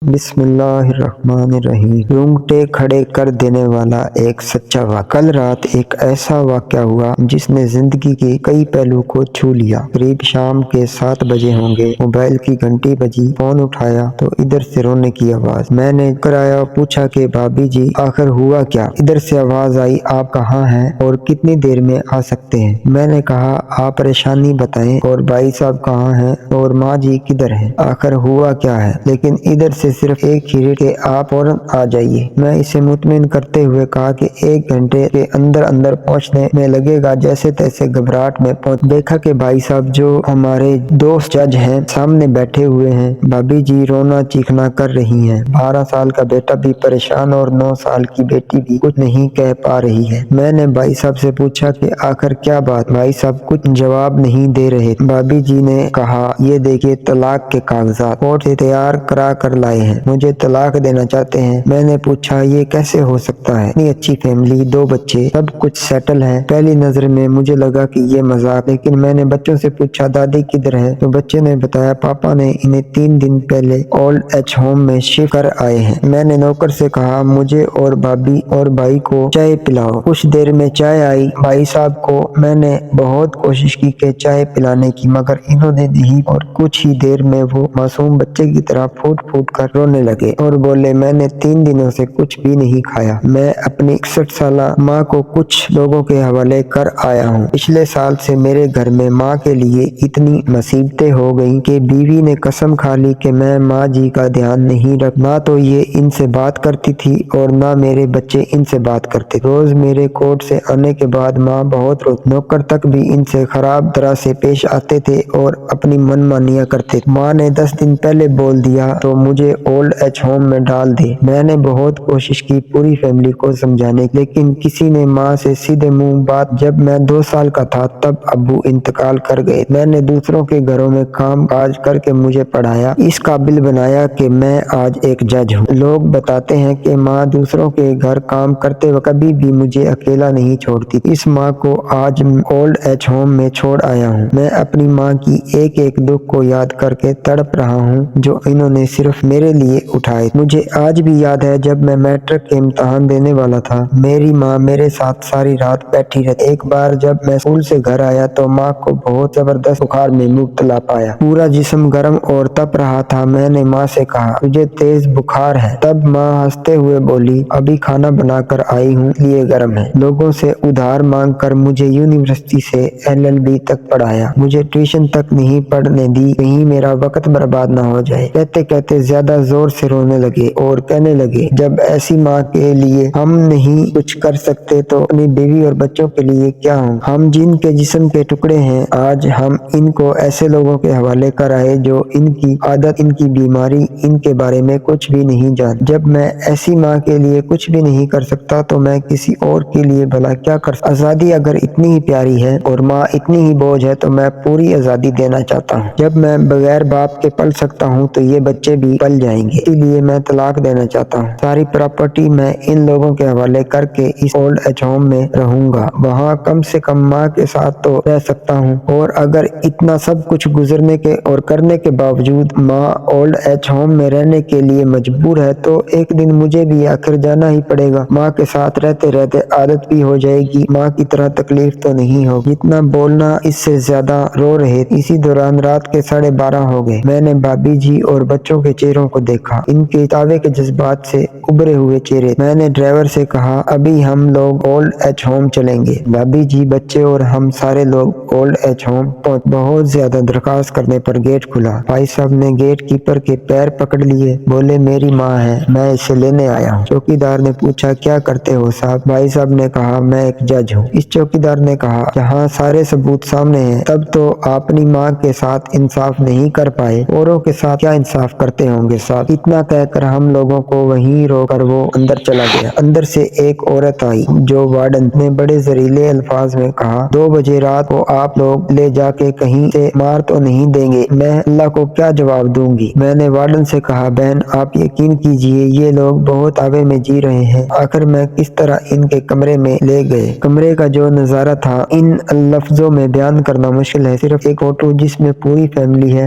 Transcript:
بسم اللہ الرحمن الرحیم۔ رونگٹے کھڑے کر دینے والا ایک سچا واقعہ۔ کل رات ایک ایسا واقعہ ہوا جس نے زندگی کے کئی پہلو کو چھو لیا۔ قریب شام کے 7 بجے ہوں گے، موبائل کی گھنٹی بجی، فون اٹھایا تو ادھر سے رونے کی آواز۔ میں نے کرایا، پوچھا کہ بھابی جی آخر ہوا کیا؟ ادھر سے آواز آئی، آپ کہاں ہیں اور کتنی دیر میں آ سکتے ہیں؟ میں نے کہا آپ پریشانی بتائیں اور بھائی صاحب کہاں ہیں اور ماں جی کدھر ہیں؟ آخر ہوا کیا ہے؟ لیکن ادھر سے صرف ایک ہی ریٹ کہ آپ فوراً آ جائیے۔ میں اسے مطمئن کرتے ہوئے کہا کہ 1 گھنٹے کے اندر پہنچنے میں لگے گا۔ جیسے تیسے گھبراہٹ میں پہنچ دیکھا کہ بھائی صاحب جو ہمارے دوست جج ہیں سامنے بیٹھے ہوئے ہیں۔ بھابی جی رونا چیخنا کر رہی ہیں، 12 سال کا بیٹا بھی پریشان اور 9 سال کی بیٹی بھی کچھ نہیں کہہ پا رہی ہے۔ میں نے بھائی صاحب سے پوچھا کہ آخر کیا بات؟ بھائی صاحب کچھ جواب نہیں دے رہے۔ بھابی جی نے کہا یہ دیکھیے طلاق کے کاغذات کورٹ سے تیار کرا کر لائے ہیں، مجھے طلاق دینا چاہتے ہیں۔ میں نے پوچھا یہ کیسے ہو سکتا ہے؟ اتنی اچھی فیملی، 2 بچے، سب کچھ سیٹل ہے۔ پہلی نظر میں مجھے لگا کہ یہ مذاق، لیکن میں نے بچوں سے پوچھا دادی کدھر ہے تو بچے نے بتایا پاپا نے انہیں 3 دن پہلے اولڈ ایج ہوم میں شفٹ کر آئے ہیں۔ میں نے نوکر سے کہا مجھے اور بھابی اور بھائی کو چائے پلاؤ۔ کچھ دیر میں چائے آئی۔ بھائی صاحب کو میں نے بہت کوشش کی کہ چائے پلانے کی، مگر انہوں نے نہیں اور کچھ ہی دیر میں وہ معصوم بچے کی طرح پھوٹ پھوٹ کر رونے لگے اور بولے میں نے 3 دنوں سے کچھ بھی نہیں کھایا۔ میں اپنی 61 سالہ ماں کو کچھ لوگوں کے حوالے کر آیا ہوں۔ پچھلے سال سے میرے گھر میں ماں کے لیے اتنی مصیبتیں ہو گئیں کہ بیوی نے قسم کھا لی کہ میں ماں جی کا دھیان نہیں رکھ، نہ تو یہ ان سے بات کرتی تھی اور نہ میرے بچے ان سے بات کرتے۔ روز میرے کورٹ سے آنے کے بعد ماں بہت روتی، نوکر تک بھی ان سے خراب طرح سے پیش آتے تھے اور اپنی من مانیاں کرتے تھے۔ ماں نے 10 دن پہلے بول دیا تو مجھے اولڈ ایج ہوم میں ڈال دے۔ میں نے بہت کوشش کی پوری فیملی کو سمجھانے کی، لیکن کسی نے ماں سے سیدھے منہ بات۔ جب میں 2 سال کا تھا تب ابو انتقال کر گئے۔ میں نے دوسروں کے گھروں میں کام کاج کر کے مجھے پڑھایا، اس قابل بنایا کہ میں آج ایک جج ہوں۔ لوگ بتاتے ہیں کہ ماں دوسروں کے گھر کام کرتے وقت کبھی بھی مجھے اکیلا نہیں چھوڑتی۔ اس ماں کو آج اولڈ ایج ہوم میں چھوڑ آیا ہوں۔ میں اپنی ماں کی ایک ایک دکھ کو یاد کر کے تڑپ رہا ہوں جو انہوں نے صرف میرے لیے اٹھائے۔ مجھے آج بھی یاد ہے جب میں میٹرک کے امتحان دینے والا تھا، میری ماں میرے ساتھ ساری رات بیٹھی رہتی۔ ایک بار جب میں اسکول سے گھر آیا تو ماں کو بہت زبردست بخار میں مبتلا پایا، پورا جسم گرم اور تپ رہا تھا۔ میں نے ماں سے کہا تجھے تیز بخار ہے؟ تب ماں ہنستے ہوئے بولی ابھی کھانا بنا کر آئی ہوں اس لیے گرم ہے۔ لوگوں سے ادھار مانگ کر مجھے یونیورسٹی سے LLB تک پڑھایا، مجھے ٹیوشن تک نہیں پڑھنے دی کہیں میرا وقت برباد نہ ہو جائے۔ کہتے کہتے زیادہ زور سے رونے لگے اور کہنے لگے جب ایسی ماں کے لیے ہم نہیں کچھ کر سکتے تو اپنی بیوی اور بچوں کے لیے کیا ہوں؟ ہم جن کے جسم کے ٹکڑے ہیں، آج ہم ان کو ایسے لوگوں کے حوالے کر آئے جو ان کی عادت، ان کی بیماری، ان کے بارے میں کچھ بھی نہیں جانتے۔ جب میں ایسی ماں کے لیے کچھ بھی نہیں کر سکتا تو میں کسی اور کے لیے بھلا کیا کر سکتا؟ آزادی اگر اتنی ہی پیاری ہے اور ماں اتنی ہی بوجھ ہے تو میں پوری آزادی دینا چاہتا ہوں۔ جب میں بغیر باپ کے پل سکتا ہوں تو یہ بچے بھی پل جائیں گے، اسی لیے میں طلاق دینا چاہتا ہوں۔ ساری پراپرٹی میں ان لوگوں کے حوالے کر کے اس اولڈ ایج ہوم میں رہوں گا، وہاں کم سے کم ماں کے ساتھ تو رہ سکتا ہوں۔ اور اگر اتنا سب کچھ گزرنے کے اور کرنے کے باوجود ماں اولڈ ایج ہوم میں رہنے کے لیے مجبور ہے تو ایک دن مجھے بھی آخر جانا ہی پڑے گا۔ ماں کے ساتھ رہتے رہتے عادت بھی ہو جائے گی، ماں کی طرح تکلیف تو نہیں ہوگی۔ جتنا بولنا اس سے زیادہ رو رہے تھے۔ اسی دوران رات کے 12:30 ہو گئے۔ میں نے بھابی جی اور بچوں کے چہروں کو دیکھا، ان کے تاوے کے جذبات سے ابھرے ہوئے چہرے۔ میں نے ڈرائیور سے کہا ابھی ہم لوگ اولڈ ایج ہوم چلیں گے۔ بھابی جی، بچے اور ہم سارے لوگ اولڈ ایج ہوم پہنچ۔ بہت زیادہ درخواست کرنے پر گیٹ کھلا۔ بھائی صاحب نے گیٹ کیپر کے پیر پکڑ لیے، بولے میری ماں ہے، میں اسے لینے آیا ہوں۔ چوکیدار نے پوچھا کیا کرتے ہو صاحب؟ بھائی صاحب نے کہا میں ایک جج ہوں۔ اس چوکیدار نے کہا جہاں سارے ثبوت سامنے ہیں تب تو آپ اپنی ماں کے ساتھ انصاف نہیں کر پائے، اوروں کے ساتھ کیا انصاف کرتے ہوں گے صاحب؟ اتنا کہہ کر ہم لوگوں کو وہیں روک کر وہ اندر چلا گیا۔ اندر سے ایک عورت آئی جو وارڈن نے بڑے زہریلے الفاظ میں کہا 2 بجے رات کو آپ لوگ لے جا کے کہیں سے مار تو نہیں دیں گے؟ میں اللہ کو کیا جواب دوں گی؟ میں نے وارڈن سے کہا بہن آپ یقین کیجئے یہ لوگ بہت آوے میں جی رہے ہیں، آخر میں کس طرح ان کے کمرے میں لے گئے۔ کمرے کا جو نظارہ تھا ان لفظوں میں بیان کرنا مشکل ہے۔ صرف ایک فوٹو جس میں پوری فیملی ہے،